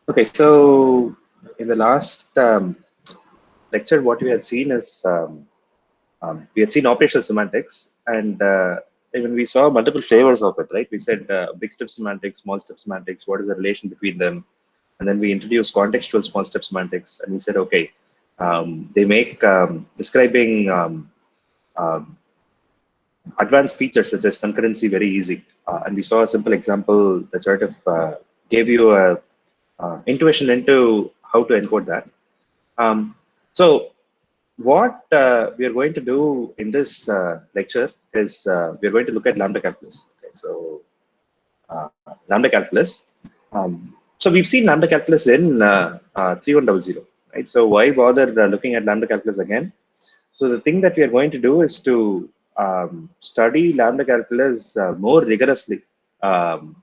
Okay, so in the last lecture, what we had seen is we had seen operational semantics, and even we saw multiple flavors of it, right? We said big step semantics, small step semantics, what is the relation between them? And then we introduced contextual small step semantics, and we said, okay, they make describing um, advanced features such as concurrency very easy. And we saw a simple example that sort of gave you a intuition into how to encode that. So what we are going to do in this lecture is we are going to look at lambda calculus. Okay, so lambda calculus. So we've seen lambda calculus in 3100, right? So why bother looking at lambda calculus again? So the thing that we are going to do is to study lambda calculus more rigorously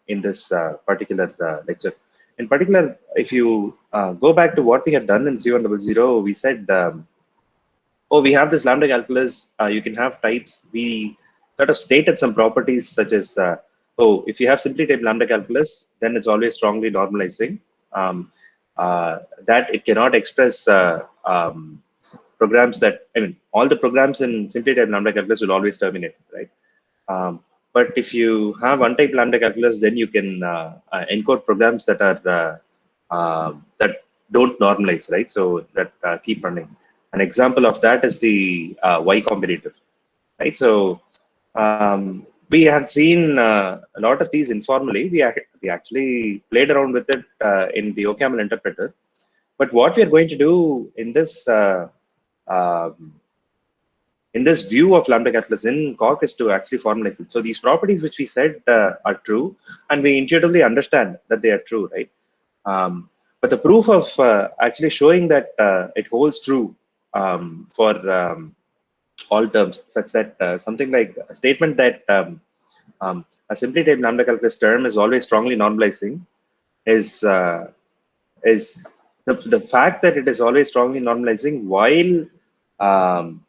in this particular lecture. In particular, if you go back to what we had done in 3100, we said, oh, we have this lambda calculus. You can have types. We sort of stated some properties such as, oh, if you have simply type lambda calculus, then it's always strongly normalizing. That it cannot express programs that, I mean, all the programs in simply type lambda calculus will always terminate, right? But if you have untyped lambda calculus, then you can encode programs that are that don't normalize, right? So that keep running. An example of that is the Y combinator, right? So we have seen a lot of these informally. We actually played around with it in the OCaml interpreter. But what we are going to do um, in this view of lambda calculus in Cork is to actually formalize it. So these properties which we said are true, and we intuitively understand that they are true, right? But the proof of actually showing that it holds true for all terms, such that something like a statement that a simply typed lambda calculus term is always strongly normalizing is is the fact that it is always strongly normalizing while um,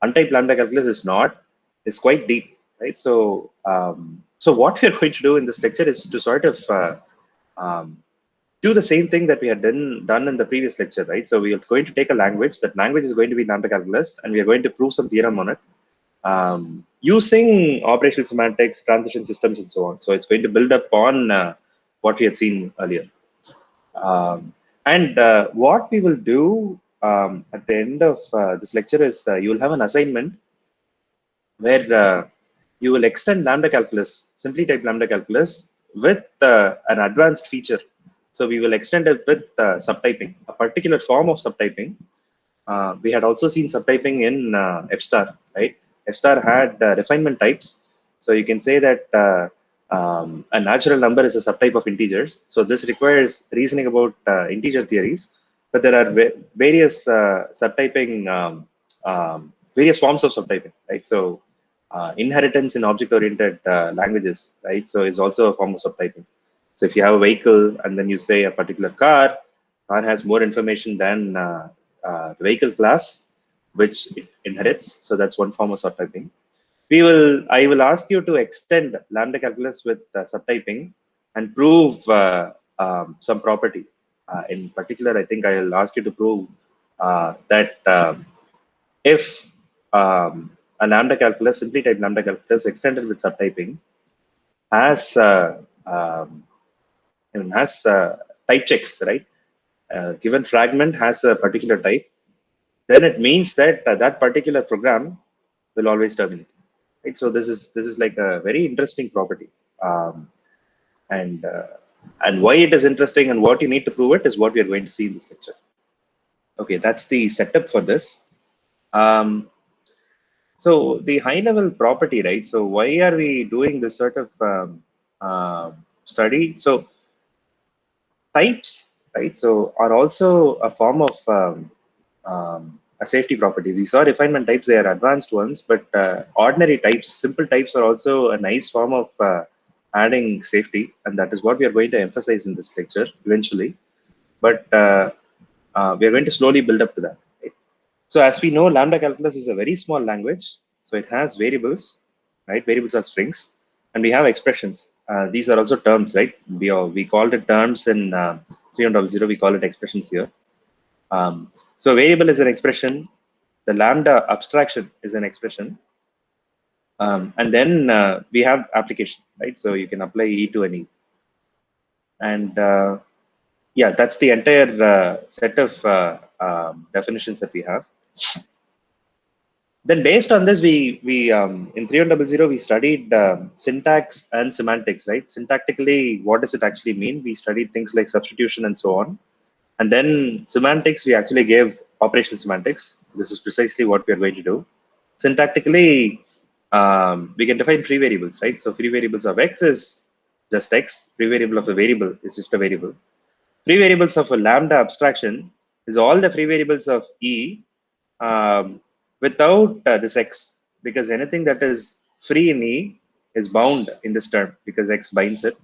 untyped lambda calculus is quite deep, right? So what we're going to do in this lecture is to sort of um, do the same thing that we had done in the previous lecture, right? So we are going to take a language. That language is going to be lambda calculus, and we are going to prove some theorem on it using operational semantics, transition systems, and so on. So it's going to build up on what we had seen earlier. And what we will do at the end of this lecture is you will have an assignment where you will extend lambda calculus, simply type lambda calculus with an advanced feature. So we will extend it with subtyping, a particular form of subtyping. We had also seen subtyping in F star, right? F star had refinement types. So you can say that a natural number is a subtype of integers. So this requires reasoning about integer theories, but there are various subtyping, various forms of subtyping, right? So inheritance in object-oriented languages, right? So is also a form of subtyping. So if you have a vehicle and then you say a particular car has more information than the vehicle class, which it inherits. So that's one form of subtyping. I will ask you to extend lambda calculus with subtyping and prove some property. In particular, I think I'll ask you to prove that if a lambda calculus, simply type lambda calculus extended with subtyping has has type checks, right? Given fragment has a particular type, then it means that that particular program will always terminate. Right? So this is like a very interesting property, um, and uh, and why it is interesting and what you need to prove it is what we are going to see in this lecture. Okay, that's the setup for this. Um, so the high level property, right? So why are we doing this sort of study? So types, right? So are also a form of a safety property. We saw refinement types; they are advanced ones, but ordinary types, simple types, are also a nice form of adding safety, and that is what we are going to emphasize in this lecture eventually. But we are going to slowly build up to that. Right? So as we know, lambda calculus is a very small language, so it has variables, right? Variables are strings, and we have expressions. These are also terms, right? We called it terms in 3100, we call it expressions here. So variable is an expression, the lambda abstraction is an expression, and then we have application, right? So you can apply E to any. And yeah, that's the entire set of definitions that we have. Then based on this, we in 3100 we studied syntax and semantics, right? Syntactically, what does it actually mean? We studied things like substitution and so on. And then semantics, we actually gave operational semantics. This is precisely what we are going to do. Syntactically, we can define free variables, right? So free variables of x is just x. Free variable of a variable is just a variable. Free variables of a lambda abstraction is all the free variables of E without this x, because anything that is free in E is bound in this term because x binds it.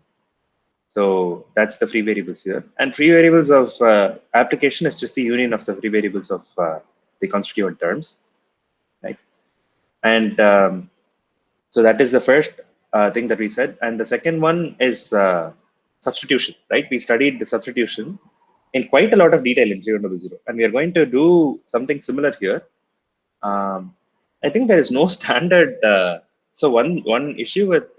So that's the free variables here. And free variables of application is just the union of the free variables of the constituent terms, right? And so that is the first thing that we said. And the second one is substitution, right? We studied the substitution in quite a lot of detail in 3100, and we are going to do something similar here. I think there is no standard. So one issue with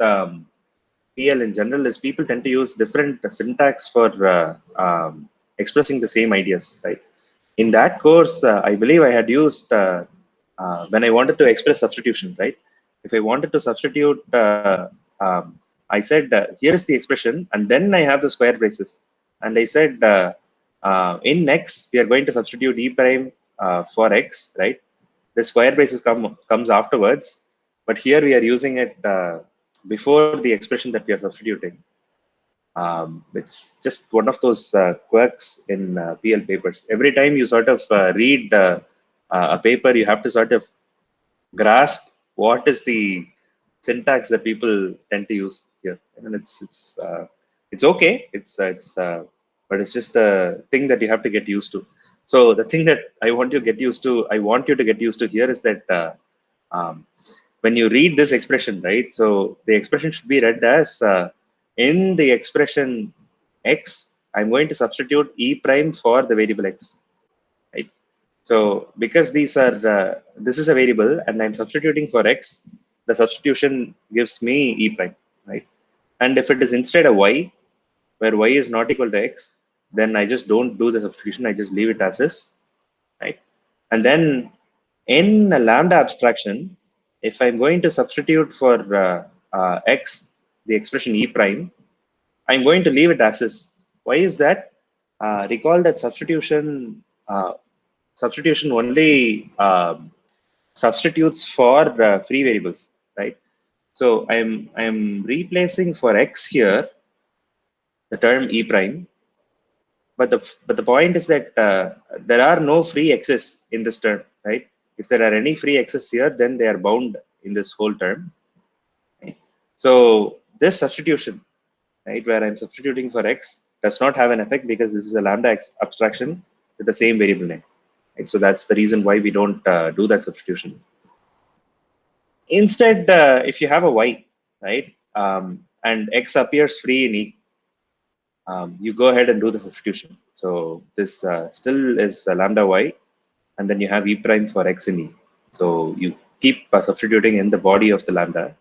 PL in general is people tend to use different syntax for expressing the same ideas, right? In that course, I believe I had used when I wanted to express substitution, right? If I wanted to substitute, I said, here is the expression, and then I have the square braces. And I said, in x, we are going to substitute E prime for x, right? The square braces comes afterwards, but here we are using it before the expression that we are substituting. It's just one of those quirks in PL papers. Every time you sort of read a paper, you have to sort of grasp what is the syntax that people tend to use here. And it's okay. But it's just a thing that you have to get used to. So the thing that I want you to get used to here is that when you read this expression, right? So the expression should be read as in the expression x, I'm going to substitute E prime for the variable x, right? So because these are this is a variable and I'm substituting for x, the substitution gives me E prime, right? And if it is instead of y, where y is not equal to x, then I just don't do the substitution. I just leave it as is, right? And then in a lambda abstraction, if I'm going to substitute for x, the expression E prime, I'm going to leave it as is. Why is that? Recall that substitution only substitutes for free variables, right? So I'm replacing for x here the term E prime, but the point is that there are no free x's in this term, right? If there are any free x's here, then they are bound in this whole term. Right? So this substitution, right, where I'm substituting for x, does not have an effect because this is a lambda abstraction with the same variable name. Right? So that's the reason why we don't do that substitution. Instead, if you have a y, right, and x appears free in E, you go ahead and do the substitution. So this still is lambda y, and then you have E prime for x in E. So you keep substituting in the body of the lambda,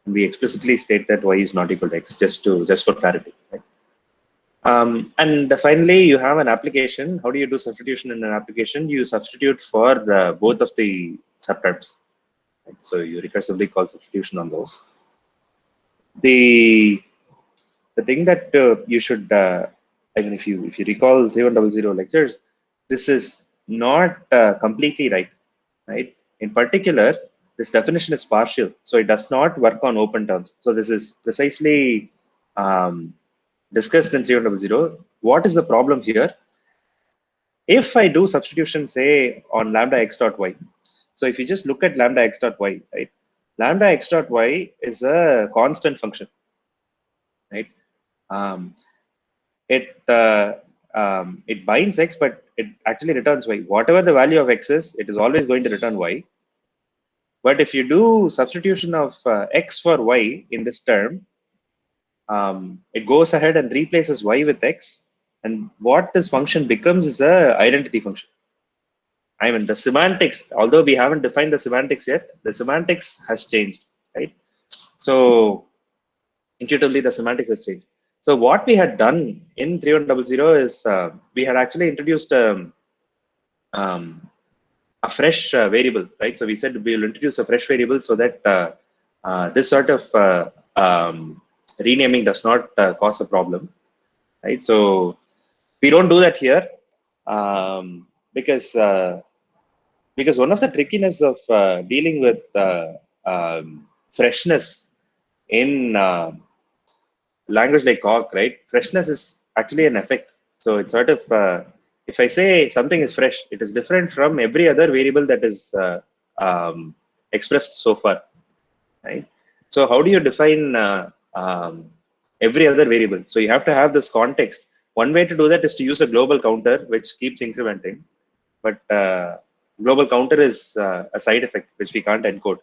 and we explicitly state that y is not equal to x, just for clarity. Right? And finally, you have an application. How do you do substitution in an application? You substitute for both of the subterms. Right? So you recursively call substitution on those. The thing that you should, I mean, if you recall 3100 lectures, this is not completely right? In particular, this definition is partial, so it does not work on open terms. So this is precisely discussed in 3100. What is the problem here? If I do substitution, say, on lambda x dot y, so if you just look at lambda x dot y, right? Lambda x dot y is a constant function, right? It binds x, but it actually returns y. Whatever the value of x is, it is always going to return y. But if you do substitution of x for y in this term, it goes ahead and replaces y with x, And what this function becomes is a identity function. I mean, the semantics, although we haven't defined the semantics yet, the semantics has changed, right? So intuitively, the semantics has changed. So what we had done in 3100 is we had actually introduced um, a fresh variable, right? So we said we will introduce a fresh variable so that this sort of renaming does not cause a problem, right? So we don't do that here because one of the trickiness of dealing with freshness in language like Cork, right? Freshness is actually an effect. So it's sort of if I say something is fresh, it is different from every other variable that is expressed so far, right? So how do you define every other variable? So you have to have this context. One way to do that is to use a global counter, which keeps incrementing. But global counter is a side effect which we can't encode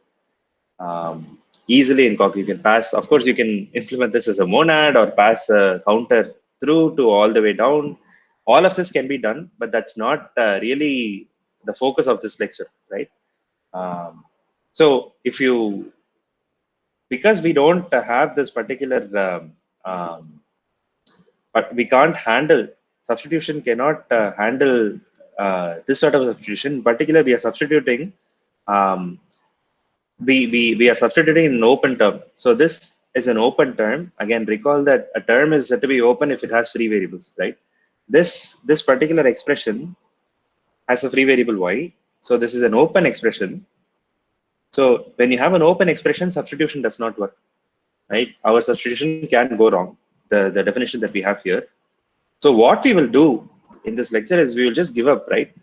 easily in Cork. You can pass, of course, you can implement this as a monad or pass a counter through to all the way down. All of this can be done, but that's not really the focus of this lecture, right? So if you, because we don't have this particular, but we can't handle, substitution cannot handle this sort of substitution. In particular, we are substituting um, we are substituting in an open term. So this is an open term. Again, recall that a term is said to be open if it has free variables, right? This particular expression has a free variable y. So this is an open expression. So when you have an open expression, substitution does not work, right? Our substitution can go wrong. The definition that we have here. So what we will do in this lecture is we will just give up, right?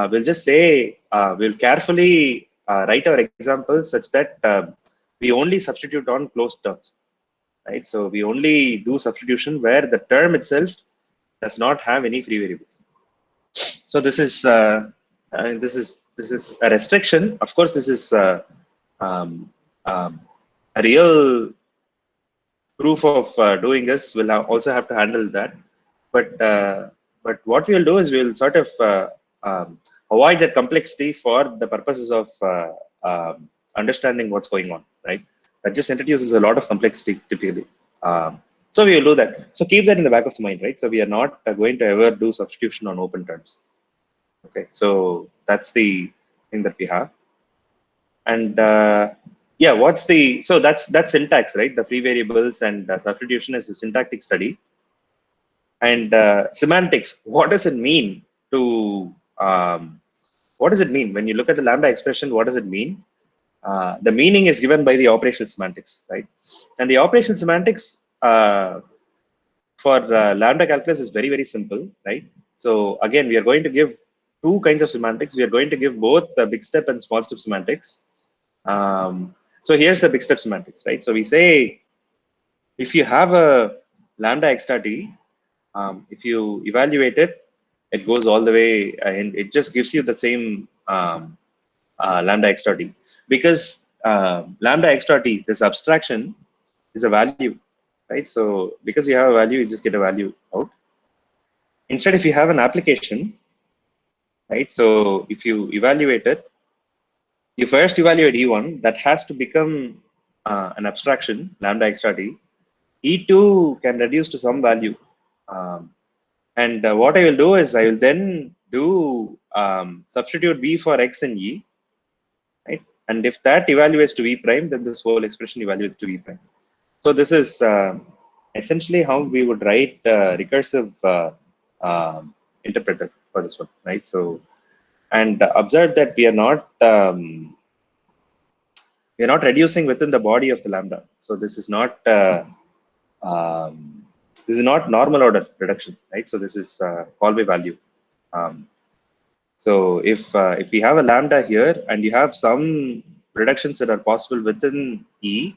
We'll just say we'll carefully write our examples such that we only substitute on closed terms, right? So we only do substitution where the term itself does not have any free variables. So this is a restriction. Of course, this is um, a real proof of doing this. We'll also have to handle that. But what we'll do is we'll sort of avoid that complexity for the purposes of understanding what's going on, right? That just introduces a lot of complexity typically. So we will do that. So keep that in the back of the mind, right? So we are not going to ever do substitution on open terms. Okay, so that's the thing that we have. And yeah, what's the, so that's syntax, right? The free variables and substitution is a syntactic study. And semantics, what does it mean to, what does it mean? When you look at the lambda expression, what does it mean? The meaning is given by the operational semantics, right? And the operational semantics for lambda calculus is very, very simple, right? So again, we are going to give two kinds of semantics. We are going to give both the big step and small step semantics. So here's the big step semantics, right? So we say, if you have a lambda x star t, if you evaluate it, it goes all the way and it just gives you the same lambda x star t. Because lambda x star t, this abstraction is a value, right? So because you have a value, you just get a value out. Instead, if you have an application, right? So if you evaluate it, you first evaluate E1, that has to become an abstraction, lambda x star t. E2 can reduce to some value. And what I will do is I will then do substitute V for X in E, right? And if that evaluates to V prime, then this whole expression evaluates to V prime. So this is essentially how we would write recursive interpreter for this one, right? So, and observe that we are not reducing within the body of the lambda. So this is not normal order reduction, right? So this is call by value. So if we have a lambda here and you have some reductions that are possible within E,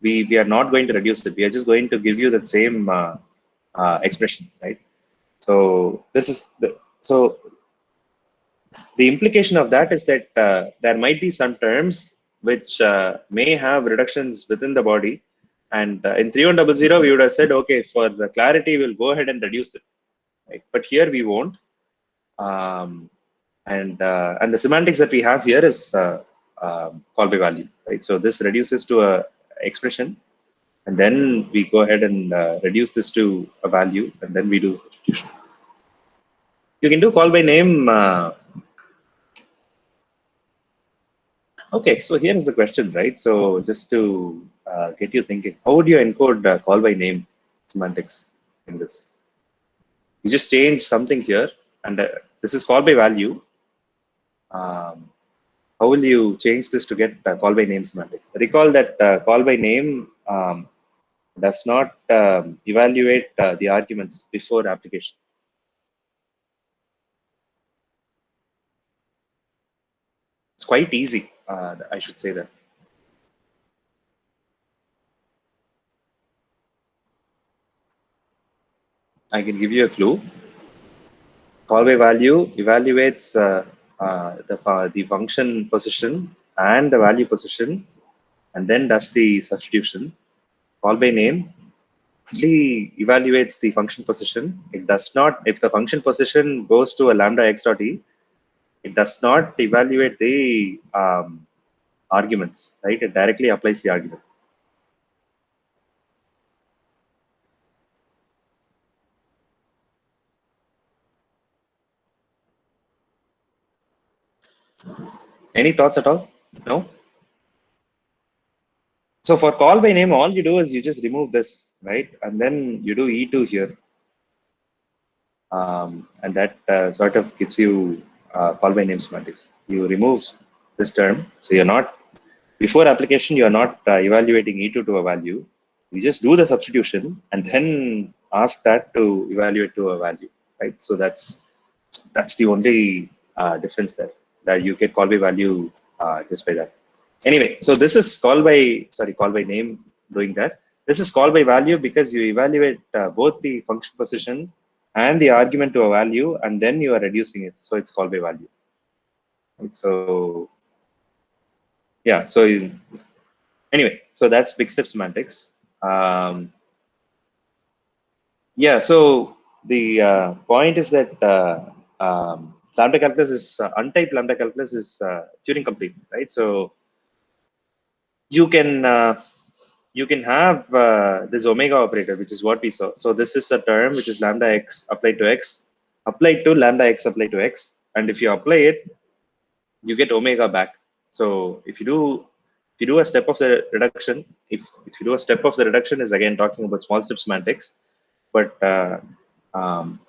we are not going to reduce it. We are just going to give you that same expression, right? So this is the implication of that is that there might be some terms which may have reductions within the body. And in 3100, we would have said, okay, for the clarity, we'll go ahead and reduce it. right? But here we won't. And the semantics that we have here is call by value, right? So this reduces to a expression, and then we go ahead and reduce this to a value, and then we do substitution. You can do call by name. Okay, so here is the question, right? So just to get you thinking, how would you encode call by name semantics in this? You just change something here, and this is call by value. How will you change this to get call by name semantics? Recall that call by name does not evaluate the arguments before application. It's quite easy, I should say that. I can give you a clue. Call by value evaluates the function position and the value position, and then does the substitution. Call by name only evaluates the function position. It does not, if the function position goes to a lambda x dot e, it does not evaluate the arguments, right? It directly applies the argument. Any thoughts at all? No? So for call by name, all you do is you just remove this, right? And then you do E2 here. And that sort of gives you call by name semantics. You remove this term. So you're not, before application, you're not evaluating E2 to a value. You just do the substitution and then ask that to evaluate to a value, right? So that's the only difference there, that you get call by value just by that. Anyway, so this is call by name doing that. This is call by value because you evaluate both the function position and the argument to a value, and then you are reducing it. So it's call by value. And so yeah, so anyway, so that's big step semantics. Yeah, so the point is that lambda calculus is untyped lambda calculus is Turing complete, right? So you can have this omega operator, which is what we saw. So this is a term which is lambda x applied to x, applied to lambda x applied to x, and if you apply it, you get omega back. So if you do a step of the reduction, if you do a step of the reduction is again talking about small step semantics, but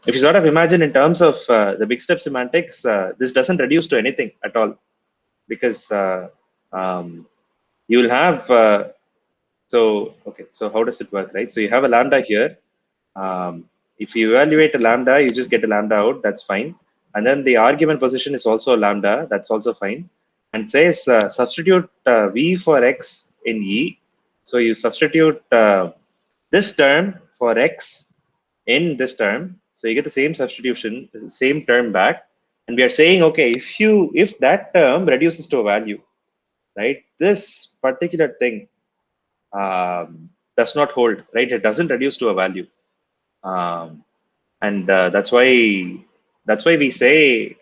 if you sort of imagine in terms of the big step semantics, this doesn't reduce to anything at all, because you will have so okay, so how does it work, right? So you have a lambda here. If you evaluate a lambda, you just get a lambda out, that's fine. And then the argument position is also a lambda, that's also fine. And says substitute v for x in E. So you substitute this term for x in this term. So you get the same substitution, the same term back. And we are saying, okay, if that term reduces to a value, right, this particular thing does not hold, right? It doesn't reduce to a value. And that's why we say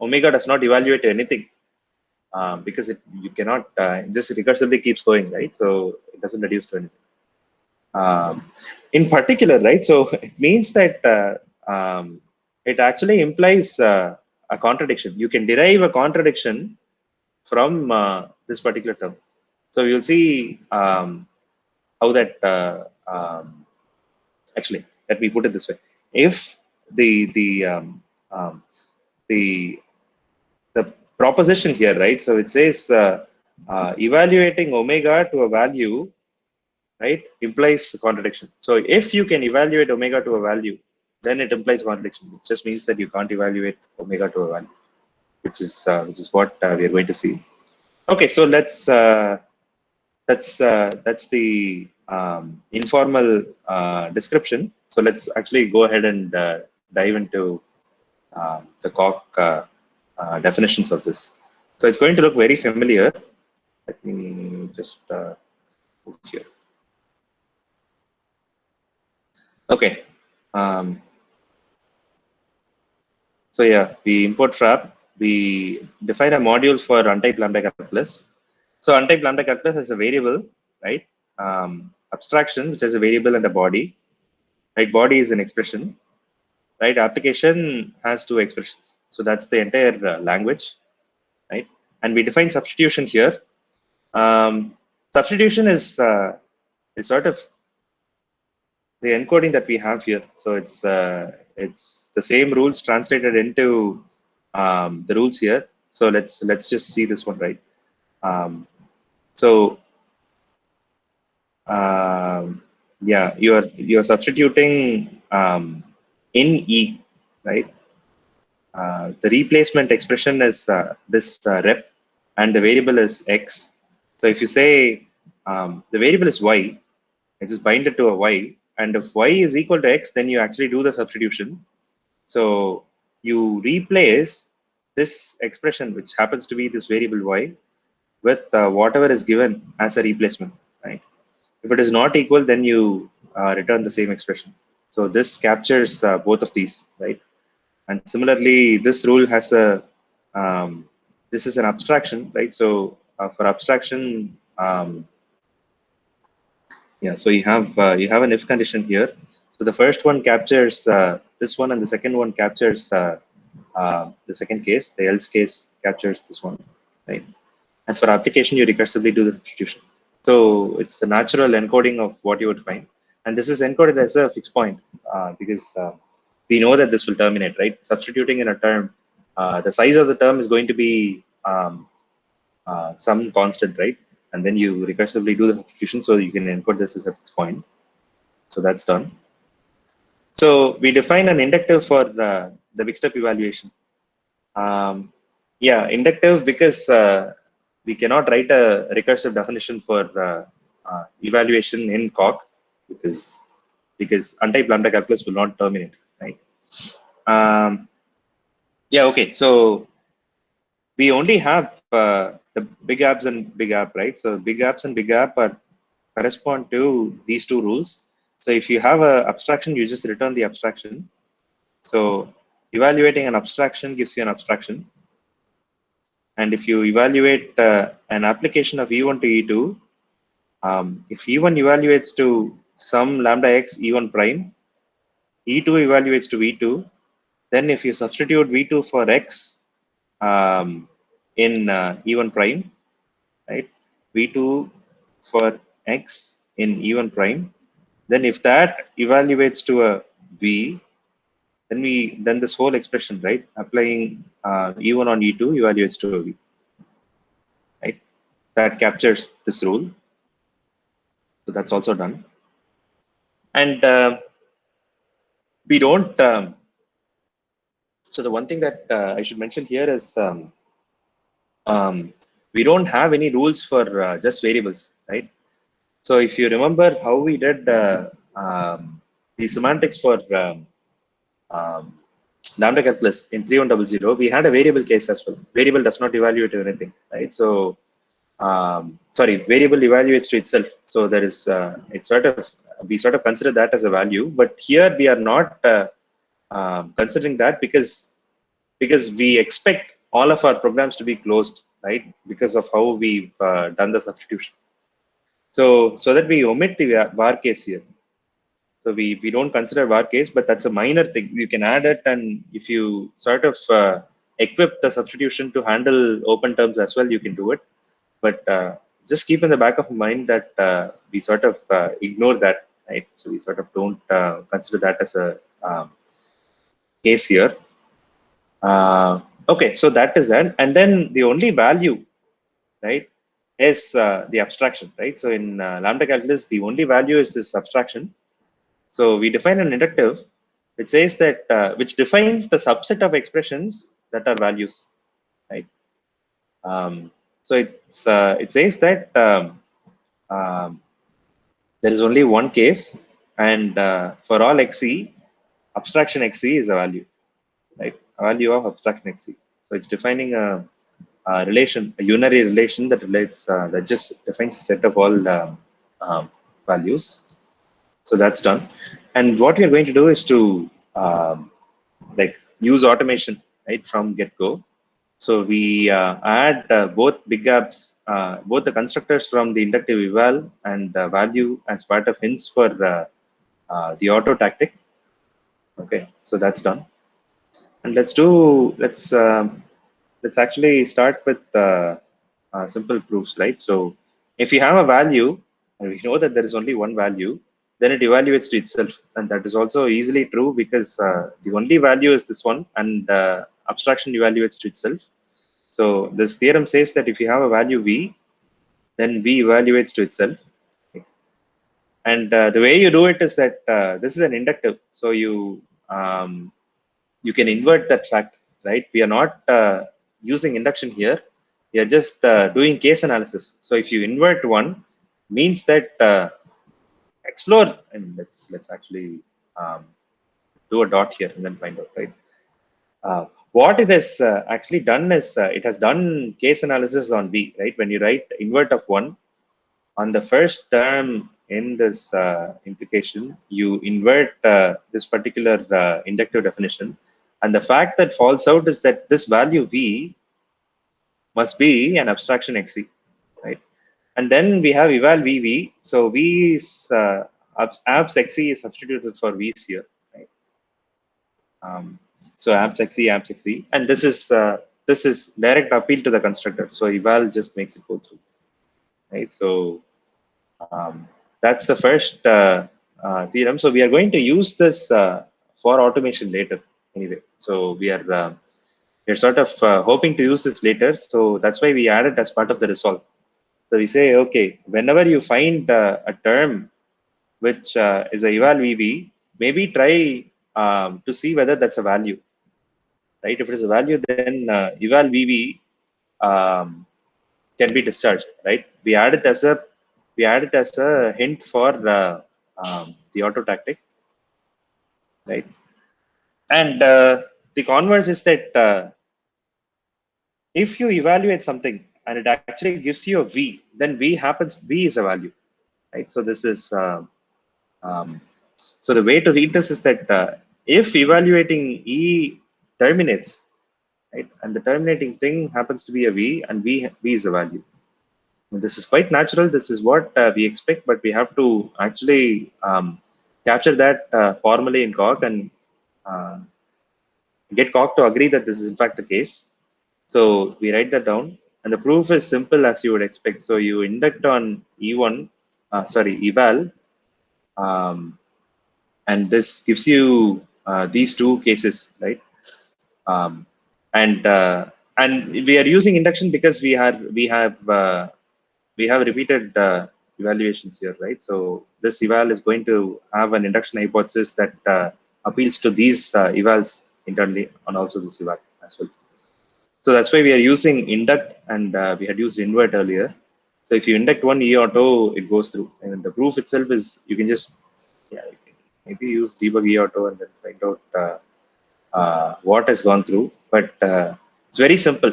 omega does not evaluate anything, because you cannot just recursively keeps going, right? So it doesn't reduce to anything. In particular, right? So it means that it actually implies a contradiction. You can derive a contradiction from this particular term. So you'll see how that actually, let me put it this way: if the proposition here, right? So it says evaluating omega to a value, right, implies contradiction. So if you can evaluate omega to a value, then it implies contradiction. It just means that you can't evaluate omega to a value, which is what we are going to see. Okay, so that's the informal description. So let's actually go ahead and dive into the Coq definitions of this. So it's going to look very familiar. Let me just move here. Okay. So yeah, we import FRAP. We define a module for untyped lambda calculus. So untyped lambda calculus is a variable, right? Abstraction, which is a variable and a body, right? Body is an expression, right? Application has two expressions. So that's the entire language, right? And we define substitution here. Substitution is sort of the encoding that we have here. So it's the same rules translated into the rules here. So let's just see this one, right? Um, so yeah, you're substituting in E, right? The replacement expression is this rep, and the variable is X. So if you say the variable is Y, it is binded to a Y, and if Y is equal to X, then you actually do the substitution. So you replace this expression, which happens to be this variable Y, with whatever is given as a replacement, right? If it is not equal, then you return the same expression. So this captures both of these, right? And similarly, this rule has a, this is an abstraction, right? So for abstraction, yeah, so you have an if condition here. So the first one captures this one, and the second one captures the second case. The else case captures this one, right? And for application, you recursively do the substitution. So it's a natural encoding of what you would find, and this is encoded as a fixed point because we know that this will terminate, right? Substituting in a term, the size of the term is going to be some constant, right? And then you recursively do the substitution, so you can encode this as a fixed point. So that's done. So we define an inductive for the mixed-up evaluation. Yeah, inductive because we cannot write a recursive definition for evaluation in Coq because untyped lambda calculus will not terminate, right? Yeah, okay. So we only have the big apps and big app, right? So big apps and big app are correspond to these two rules. So if you have a abstraction, you just return the abstraction. So evaluating an abstraction gives you an abstraction. And if you evaluate an application of E1 to E2, if E1 evaluates to some lambda x E1 prime, E2 evaluates to V2, then if you substitute V2 for x in E1 prime, right? V2 for x in E1 prime, then if that evaluates to a V, then this whole expression, right? Applying E1 on E2 evaluates to a V, right? That captures this rule. So that's also done. And we don't, so the one thing that I should mention here is we don't have any rules for just variables, right? So if you remember how we did the semantics for lambda calculus in 3100, we had a variable case as well. Variable does not evaluate anything, right? So sorry, variable evaluates to itself. So there is it's sort of, we sort of consider that as a value, but here we are not considering that because we expect all of our programs to be closed, right? Because of how we've done the substitution. So that we omit the var case here. So we don't consider var case, but that's a minor thing. You can add it, and if you sort of equip the substitution to handle open terms as well, you can do it. But just keep in the back of mind that we sort of ignore that, right? So we sort of don't consider that as a case here. Okay, so that is that. And then the only value, right, is the abstraction, right? So in lambda calculus, the only value is this abstraction. So we define an inductive which says that, which defines the subset of expressions that are values, right? So it says that there is only one case, and for all XC, abstraction XC is a value, right? A value of abstraction XC. So it's defining a relation, a unary relation that relates, that just defines a set of all values. So that's done. And what we're going to do is to like use automation right from get-go. So we add both big apps, both the constructors from the inductive eval and value as part of hints for the auto tactic. Okay, so that's done. And let's actually start with simple proofs, right? So if you have a value and we know that there is only one value, then it evaluates to itself, and that is also easily true because the only value is this one, and abstraction evaluates to itself. So this theorem says that if you have a value v, then v evaluates to itself. And the way you do it is that this is an inductive, so you can invert that fact, right? We are not using induction here. We are just doing case analysis. So if you invert one, means that explore. And let's actually do a dot here and then find out, right? What it has actually done is it has done case analysis on V, right? When you write invert of one on the first term in this implication, you invert this particular inductive definition. And the fact that falls out is that this value V must be an abstraction XC, right? And then we have eval VV. So V is abs XC is substituted for V's here, right? So abs XC, and this is direct appeal to the constructor. So eval just makes it go through, right? So that's the first theorem. So we are going to use this for automation later, anyway. So we're sort of hoping to use this later. So that's why we add it as part of the resolve. So we say, okay, whenever you find a term which is a eval VB, maybe try to see whether that's a value, right? If it is a value, then eval VB can be discharged, right? We add it as a hint for the auto tactic, right? And the converse is that if you evaluate something and it actually gives you a V, then V is a value, right? So this is so the way to read this is that if evaluating E terminates, right, and the terminating thing happens to be a V, and V is a value. And this is quite natural. This is what we expect, but we have to actually capture that formally in Coq and get Coq to agree that this is in fact the case. So we write that down, and the proof is simple as you would expect. So you induct on eval, and this gives you these two cases, right? And we are using induction because we have repeated evaluations here, right? So this eval is going to have an induction hypothesis that appeals to these evals internally, and also this eval as well. So that's why we are using induct, and we had used invert earlier. So if you induct one E auto, it goes through. And the proof itself is, you can just maybe use debug E auto and then find out what has gone through. But it's very simple.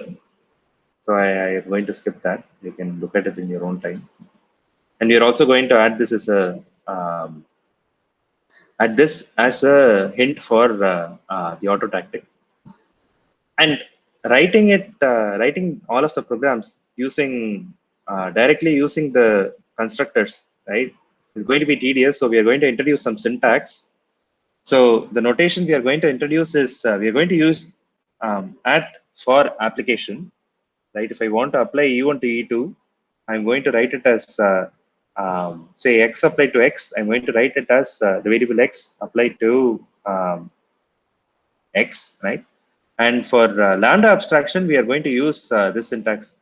So I am going to skip that. You can look at it in your own time. And we are also going to add this as a hint for the auto tactic. And writing all of the programs using directly using the constructors, right, is going to be tedious. So we are going to introduce some syntax. So the notation we are going to introduce is we are going to use at for application, right? If I want to apply E1 to E2, I'm going to write it as say x applied to x. I'm going to write it as the variable x applied to x, right? And for lambda abstraction, we are going to use this syntax.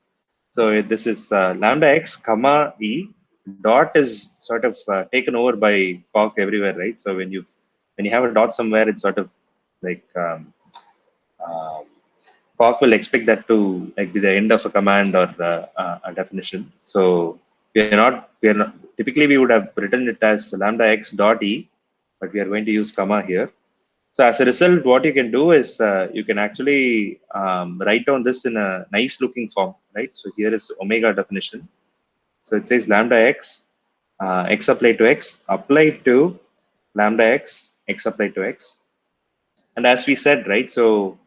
So this is lambda x comma e. Dot is sort of taken over by Coq everywhere, right? So when you have a dot somewhere, it's sort of like Coq will expect that to like be the end of a command or a definition. So we are not typically we would have written it as lambda x dot e, but we are going to use comma here. So as a result, what you can do is you can actually write down this in a nice looking form, right? So here is omega definition. So it says lambda x, x applied to x, applied to lambda x, x applied to x. And as we said, right, so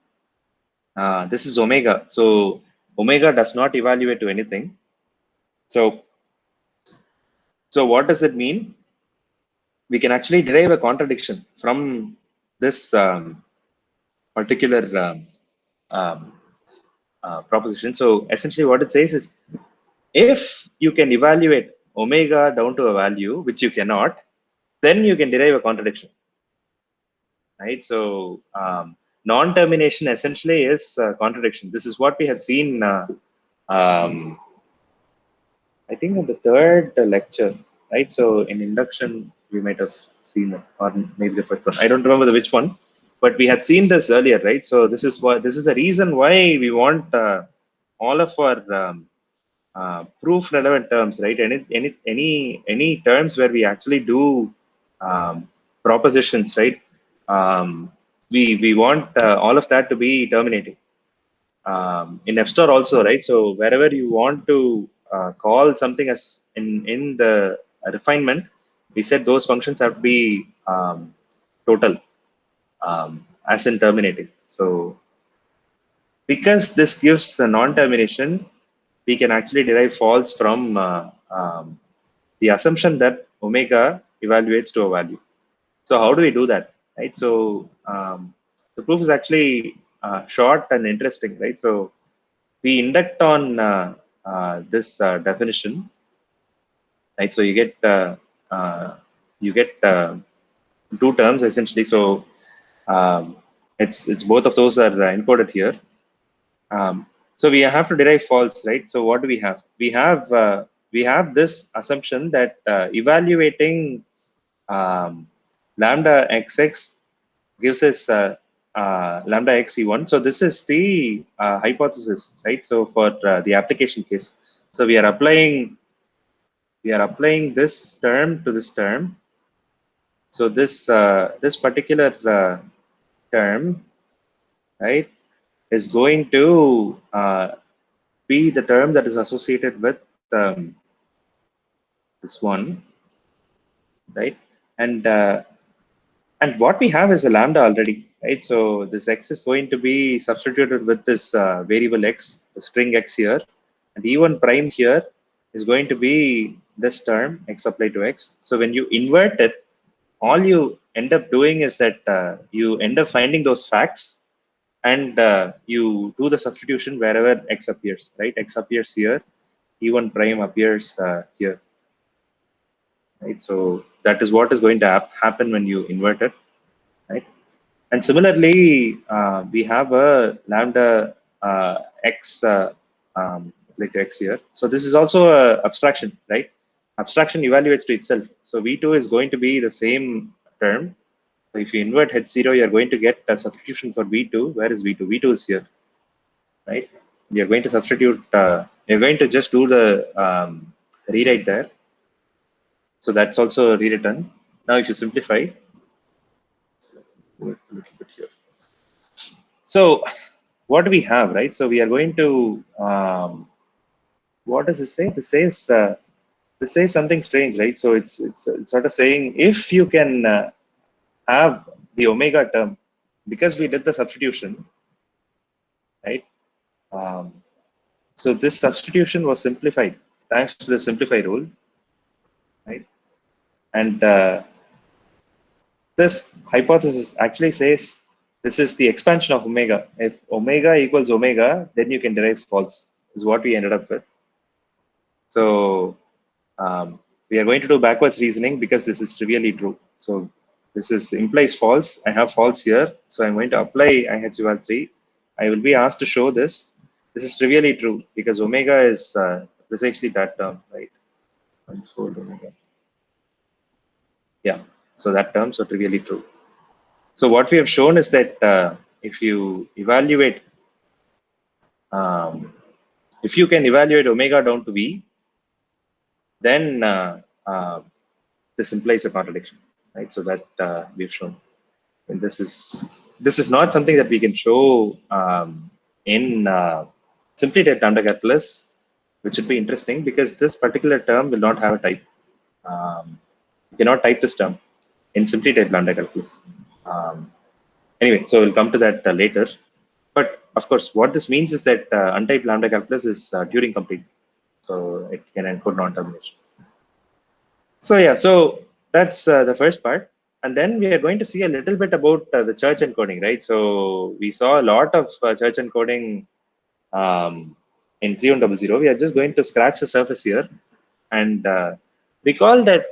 this is omega. So omega does not evaluate to anything. So what does it mean? We can actually derive a contradiction from this particular um, proposition. So essentially what it says is, if you can evaluate omega down to a value which you cannot, then you can derive a contradiction, right? So non-termination essentially is contradiction. This is what we had seen um, I think in the third lecture, right? So in induction we might have seen it, or maybe the first one, I don't remember which one, but we had seen this earlier, right? So this is why, this is the reason why we want all of our proof relevant terms, right? Any terms where we actually do um, propositions, right? We want all of that to be terminating. In FSTOR also, right? So wherever you want to call something as in the refinement, we said those functions have to be total, as in terminating. So because this gives a non-termination, we can actually derive false from the assumption that omega evaluates to a value. So how do we do that, right? So the proof is actually short and interesting, right? So we induct on this definition, right? So you get two terms essentially. So um, it's both of those are encoded here. So we have to derive false, right? So what do we have? We have this assumption that evaluating um, lambda xx gives us lambda xe1. So this is the hypothesis, right? So for the application case, so we are applying this term to this term. So this particular term, right, is going to be the term that is associated with this one, right? And what we have is a lambda already, right? So this x is going to be substituted with this variable x, the string x here, and e1 prime here is going to be this term x applied to x. So when you invert it, all you end up doing is that you end up finding those facts, and you do the substitution wherever x appears, right? X appears here, e1 prime appears here, right? So that is what is going to happen when you invert it, right? And similarly, we have a lambda x like x here. So this is also a abstraction, right? Abstraction evaluates to itself. So v2 is going to be the same term. So if you invert h0, you're going to get a substitution for v2. Where is v2? V2 is here, right? You're going to substitute, you're going to just do the rewrite there. So that's also rewritten. Now if you simplify, a little bit here. So what do we have, right? So we are going to, what does it say? This says something strange, right? So it's sort of saying, if you can have the omega term, because we did the substitution, right? So this substitution was simplified thanks to the simplify rule, right? And this hypothesis actually says this is the expansion of omega. If omega equals omega, then you can derive false, is what we ended up with. So we are going to do backwards reasoning because this is trivially true. So this is implies false. I have false here. So I'm going to apply IHUL3. I will be asked to show this. This is trivially true because omega is precisely that term, right? Unfold omega. Yeah. So that term, so trivially true. So what we have shown is that if you evaluate, if you can evaluate omega down to v, then this implies a contradiction, right? So that we've shown. And this is not something that we can show in simply type lambda calculus, which would be interesting because this particular term will not have a type. You cannot type this term in simply type lambda calculus. Anyway, so we'll come to that later. But of course, what this means is that untyped lambda calculus is Turing complete. So it can encode non-termination. So yeah, so that's the first part. And then we are going to see a little bit about the church encoding, right? So we saw a lot of church encoding in 3100. We are just going to scratch the surface here and recall that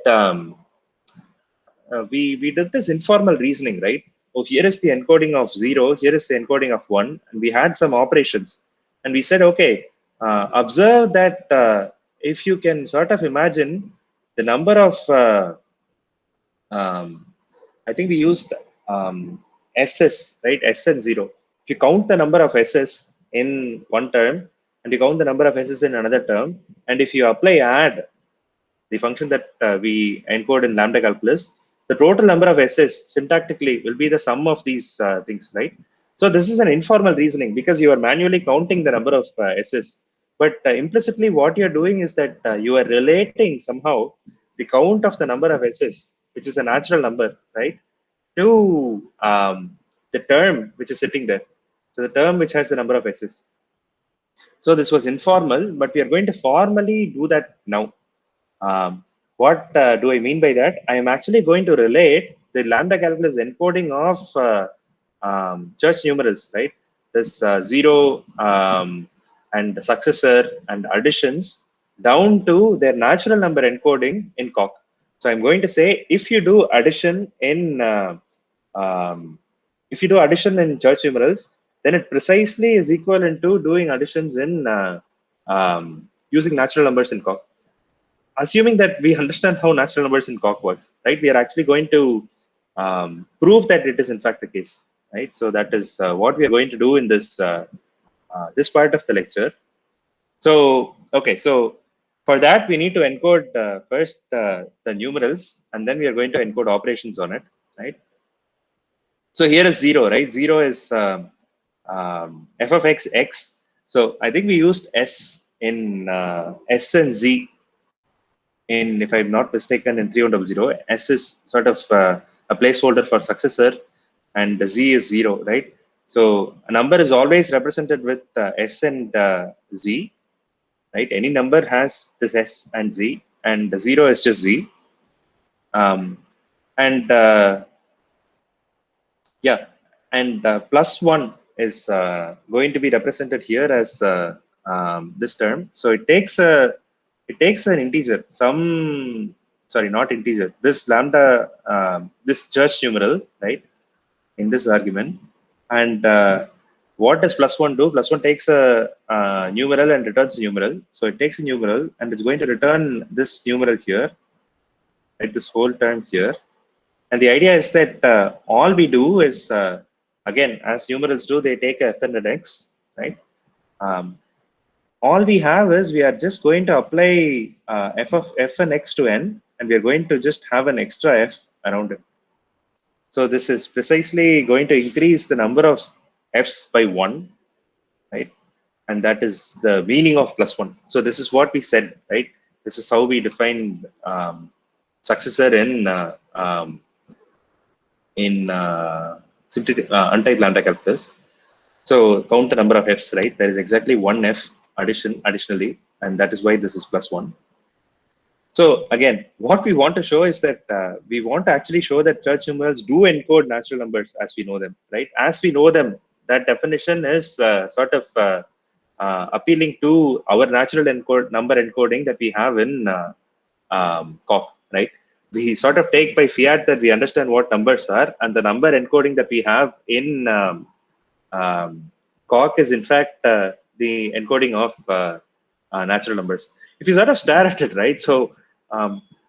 we did this informal reasoning, right? Oh, here is the encoding of 0, here is the encoding of 1, and we had some operations. And we said, okay, observe that if you can sort of imagine the number of, I think we used SS, right? S and 0. If you count the number of SS in one term, and you count the number of SS in another term, and if you apply add, the function that we encode in lambda calculus, the total number of S's syntactically will be the sum of these things, right? So this is an informal reasoning because you are manually counting the number of S's. But implicitly what you're doing is that you are relating somehow the count of the number of S's, which is a natural number, right, to the term which is sitting there. So the term which has the number of S's. So this was informal, but we are going to formally do that now. What do I mean by that? I am actually going to relate the lambda calculus encoding of church numerals, right? This 0 and successor and additions down to their natural number encoding in Coq. So I'm going to say if you do addition in church numerals, then it precisely is equivalent to doing additions in using natural numbers in Coq. Assuming that we understand how natural numbers in Coq works, right? We are actually going to prove that it is in fact the case, right? So that is what we are going to do in this this part of the lecture. So okay, so for that we need to encode first the numerals, and then we are going to encode operations on it, right? So here is 0, right? 0 is f of x. So I think we used s in s and z. In, if I'm not mistaken, in 3100, S is sort of a placeholder for successor, and Z is 0, right? So a number is always represented with S and Z, right? Any number has this S and Z, and 0 is just Z. And yeah, and plus 1 is going to be represented here as this term. So it takes an integer, not integer, this lambda, this church numeral, right, in this argument. And what does plus 1 do? Plus 1 takes a numeral and returns a numeral. So it takes a numeral and it's going to return this numeral here, right, this whole term here. And the idea is that all we do is, again, as numerals do, they take f and an x, right? All we have is we are just going to apply f and x to n, and we are going to just have an extra f around it. So this is precisely going to increase the number of f's by 1, right? And that is the meaning of plus 1. So this is what we said, right? This is how we define successor in untyped lambda calculus. So count the number of f's, right? There is exactly one f additionally, and that is why this is plus 1. So again, what we want to show is that we want to actually show that church numerals do encode natural numbers as we know them, right? As we know them, that definition is sort of appealing to our natural number encoding that we have in Coq, right? We sort of take by fiat that we understand what numbers are, and the number encoding that we have in Coq is in fact the encoding of natural numbers. If you sort of stare at it, right? So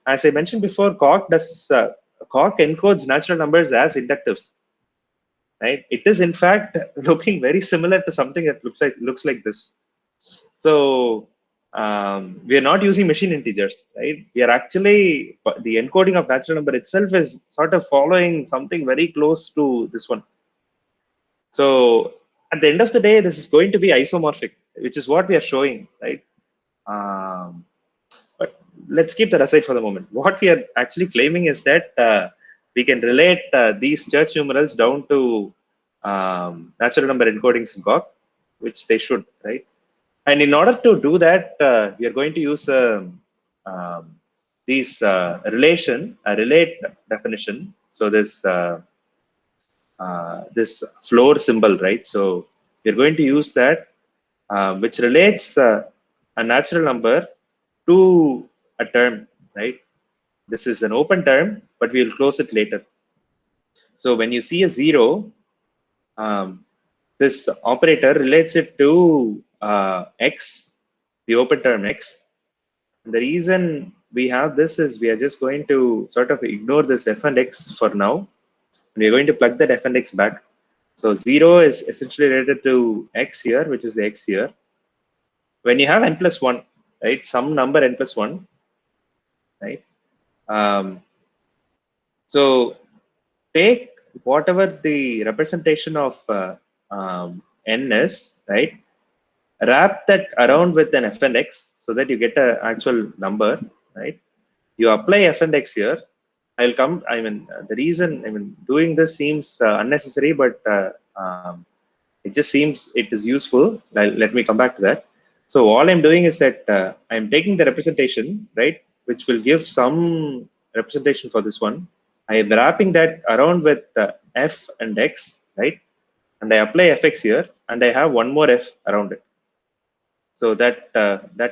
as I mentioned before, Coq encodes natural numbers as inductives, right? It is in fact looking very similar to something that looks like this. So we are not using machine integers, right? We are actually, the encoding of natural number itself is sort of following something very close to this one. So at the end of the day, this is going to be isomorphic, which is what we are showing, right? But let's keep that aside for the moment. What we are actually claiming is that we can relate these church numerals down to natural number encoding symbol, which they should, right? And in order to do that, we are going to use these relate definition. So this floor symbol, right? So we're going to use that, which relates a natural number to a term, right? This is an open term, but we'll close it later. So when you see a 0, this operator relates it to x, the open term x. And the reason we have this is we are just going to sort of ignore this f and x for now. And we're going to plug that f and x back. So 0 is essentially related to x here, which is the x here. When you have n plus 1, right, some number n plus 1, right? So take whatever the representation of n is, right? Wrap that around with an f and x so that you get an actual number, right? You apply f and x here. The reason, doing this seems unnecessary, but it just seems it is useful. Let me come back to that. So all I'm doing is that I'm taking the representation, right, which will give some representation for this one. I am wrapping that around with f and x, right, and I apply fx here, and I have one more f around it. So that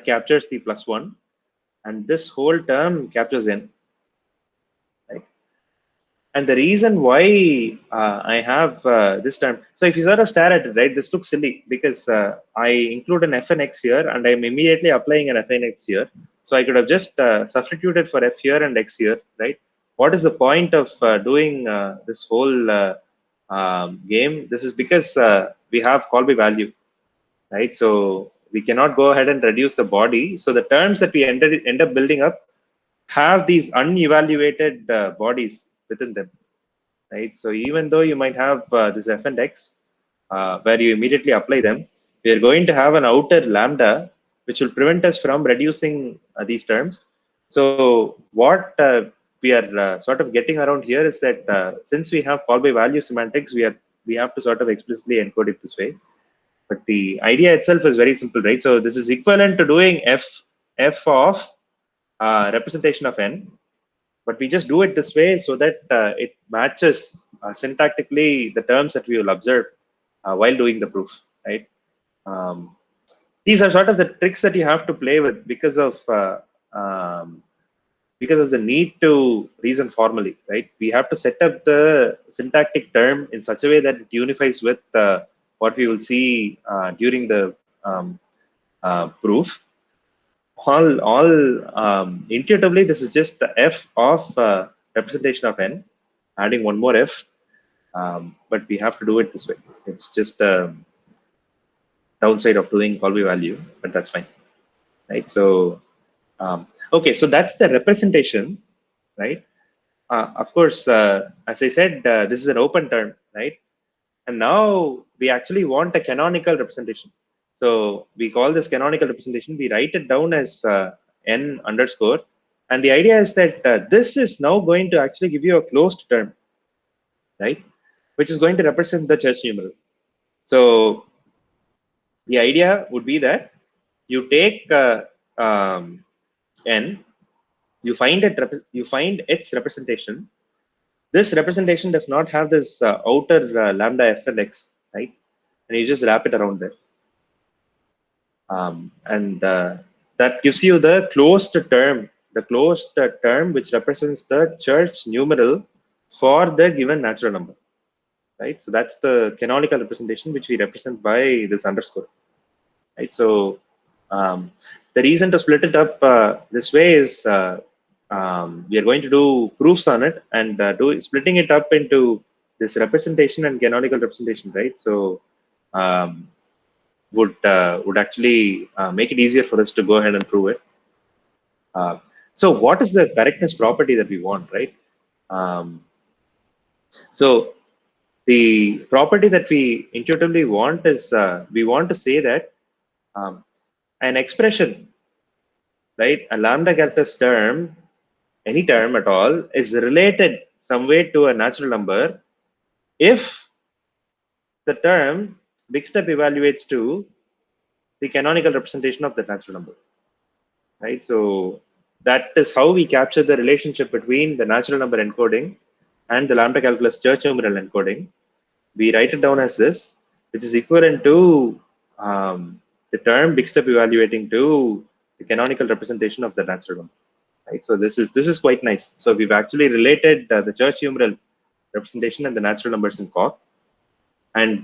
captures the plus 1, and this whole term captures n. Right? And the reason why I have this term, so if you sort of stare at it, right, this looks silly because I include an f and x here, and I'm immediately applying an f and x here. So I could have just substituted for f here and x here, right? What is the point of doing this whole game? This is because we have call by value, right? So we cannot go ahead and reduce the body. So the terms that we end up building up have these unevaluated bodies within them, right? So even though you might have this f and x where you immediately apply them, we are going to have an outer lambda which will prevent us from reducing these terms. So what we are sort of getting around here is that since we have call by value semantics, we have to sort of explicitly encode it this way. But the idea itself is very simple, right? So this is equivalent to doing f of representation of n, but we just do it this way so that it matches syntactically the terms that we will observe while doing the proof, right? These are sort of the tricks that you have to play with because of the need to reason formally, right? We have to set up the syntactic term in such a way that it unifies with what we will see during the proof. Intuitively, this is just the f of representation of n, adding one more f, but we have to do it this way. It's just a downside of doing call by value, but that's fine, right? So okay, so that's the representation, right? Of course, as I said, this is an open term, right? And now we actually want a canonical representation. So we call this canonical representation. We write it down as n underscore. And the idea is that this is now going to actually give you a closed term, right? Which is going to represent the church numeral. So the idea would be that you take n, you find its representation. This representation does not have this outer lambda f and x, right? And you just wrap it around there. And that gives you the closed term which represents the church numeral for the given natural number, right? So that's the canonical representation which we represent by this underscore, right? So the reason to split it up this way is we are going to do proofs on it and splitting it up into this representation and canonical representation, right? So would actually make it easier for us to go ahead and prove it. So what is the correctness property that we want, right? So the property that we intuitively want is we want to say that an expression, right, a lambda calculus term, any term at all, is related some way to a natural number if the term big step evaluates to the canonical representation of the natural number, right? So that is how we capture the relationship between the natural number encoding and the lambda calculus church numeral encoding. We write it down as this, which is equivalent to the term big step evaluating to the canonical representation of the natural number, right? So this is quite nice. So we've actually related the church numeral representation and the natural numbers in Cork. And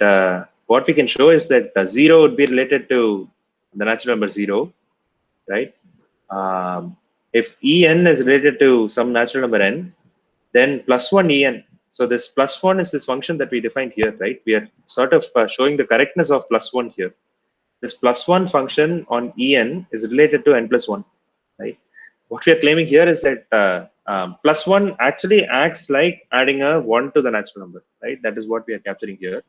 what we can show is that 0 would be related to the natural number 0, right? If En is related to some natural number n, then +1 En. So this +1 is this function that we defined here, right? We are sort of showing the correctness of +1 here. This +1 function on En is related to n+1, right? What we are claiming here is that +1 actually acts like adding a 1 to the natural number, right? That is what we are capturing here.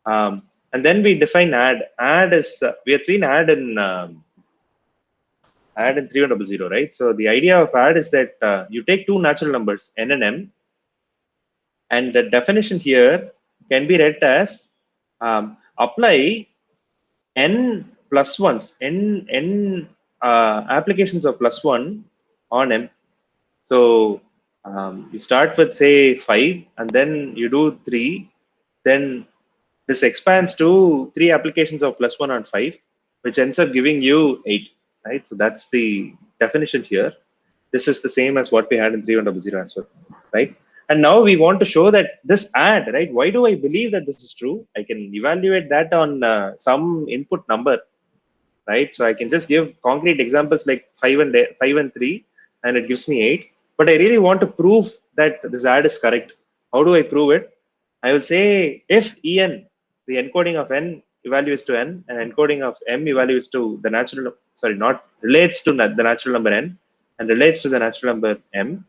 And then we define add. Add is we had seen add in 3100, right? So the idea of add is that you take two natural numbers n and m, and the definition here can be read as apply n plus ones, n applications of +1 on m. So you start with say 5, and then you do 3, then this expands to 3 applications of +1 on 5, which ends up giving you 8, right? So that's the definition here. This is the same as what we had in 3100 as well, right? And now we want to show that this add, right? Why do I believe that this is true? I can evaluate that on some input number, right? So I can just give concrete examples like 5 and 3, and it gives me 8. But I really want to prove that this add is correct. How do I prove it? I will say if En, the encoding of n evaluates to n, and encoding of m evaluates to the natural, sorry, not relates to the natural number n, and relates to the natural number m,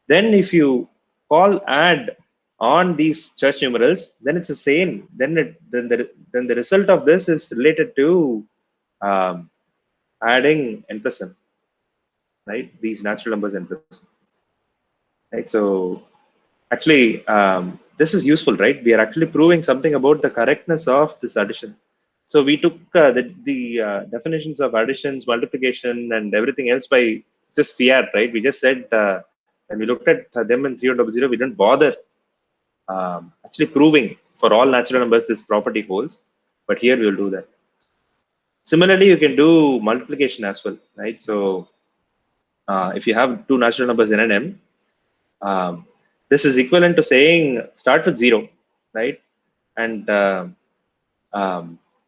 then if you call add on these church numerals, then it's the same. Then the result of this is related to adding n+n, right? These natural numbers n+n, right? So actually, this is useful, right? We are actually proving something about the correctness of this addition. So we took the definitions of additions, multiplication, and everything else by just fiat, right? We just said when we looked at them in 3100, we didn't bother actually proving for all natural numbers this property holds, but here we will do that. Similarly, you can do multiplication as well, right? So if you have two natural numbers n and m, this is equivalent to saying start with 0, right? And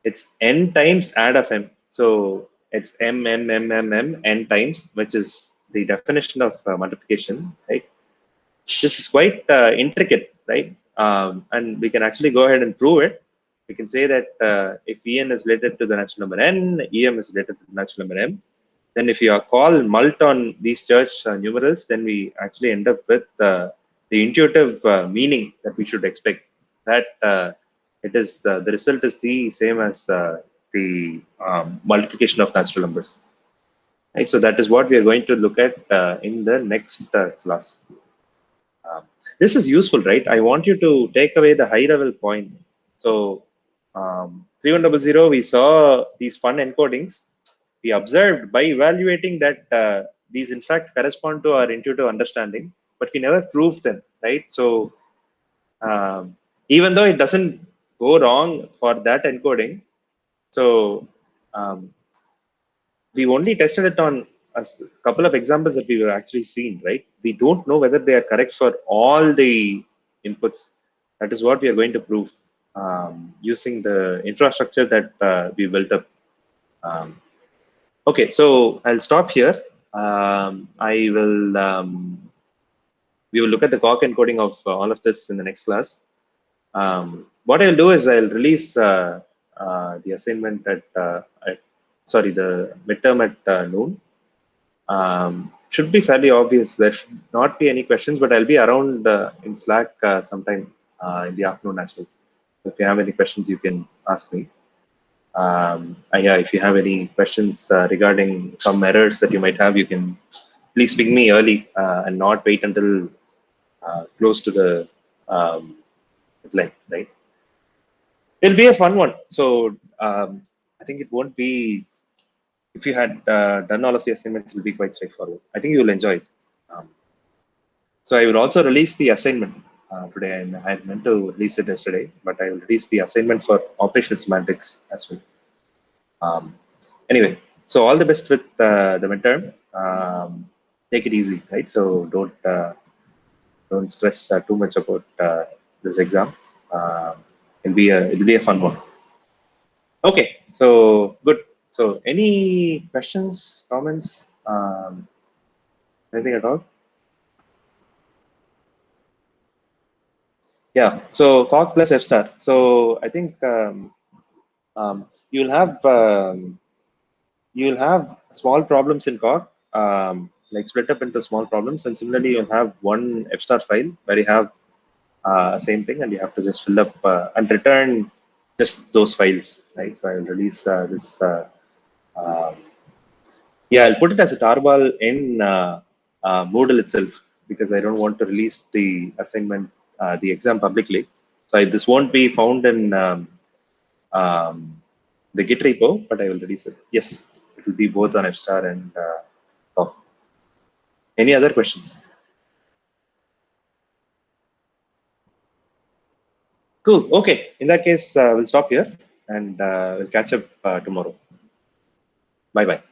it's n times add of m. So it's m n times, which is the definition of multiplication, right? This is quite intricate, right? And we can actually go ahead and prove it. We can say that if En is related to the natural number n, Em is related to the natural number m. Then if you call mult on these church numerals, then we actually end up with the intuitive meaning that we should expect. That it is the result is the same as the multiplication of natural numbers. Right. So that is what we are going to look at in the next class. This is useful, right? I want you to take away the high level point. So 3100, we saw these fun encodings. We observed by evaluating that these in fact correspond to our intuitive understanding, but we never proved them, right? So even though it doesn't go wrong for that encoding, so we only tested it on a couple of examples that we were actually seen, right? We don't know whether they are correct for all the inputs. That is what we are going to prove using the infrastructure that we built up. Okay, so I'll stop here. I will we will look at the Cork encoding of all of this in the next class. What I'll do is I'll release the assignment at sorry, the midterm at noon. Should be fairly obvious. There should not be any questions, but I'll be around in Slack sometime in the afternoon as well. If you have any questions, you can ask me. Yeah, if you have any questions regarding some errors that you might have, you can please ping me early and not wait until close to the deadline, right? It'll be a fun one. So I think it won't be. If you had done all of the assignments, it'll be quite straightforward. I think you'll enjoy it. Um, so I will also release the assignment today. And I meant to release it yesterday, but I will release the assignment for operational semantics as well. Anyway, so all the best with the midterm. Take it easy, right? So don't stress too much about this exam. It'll be a fun one. Okay, so good. So any questions, comments, anything at all? Yeah. So cog plus f star. So I think um, you'll have um, you'll have small problems in cog, like split up into small problems, and similarly you'll have one f star file where you have same thing, and you have to just fill up and return just those files, right? So I will release this. Uh, Yeah, I'll put it as a tarball in Moodle itself because I don't want to release the assignment, the exam publicly. So this won't be found in um, the Git repo, but I will release it. Yes, it will be both on FStar and oh. Any other questions? Cool. Okay. In that case, we'll stop here and we'll catch up tomorrow. Bye bye.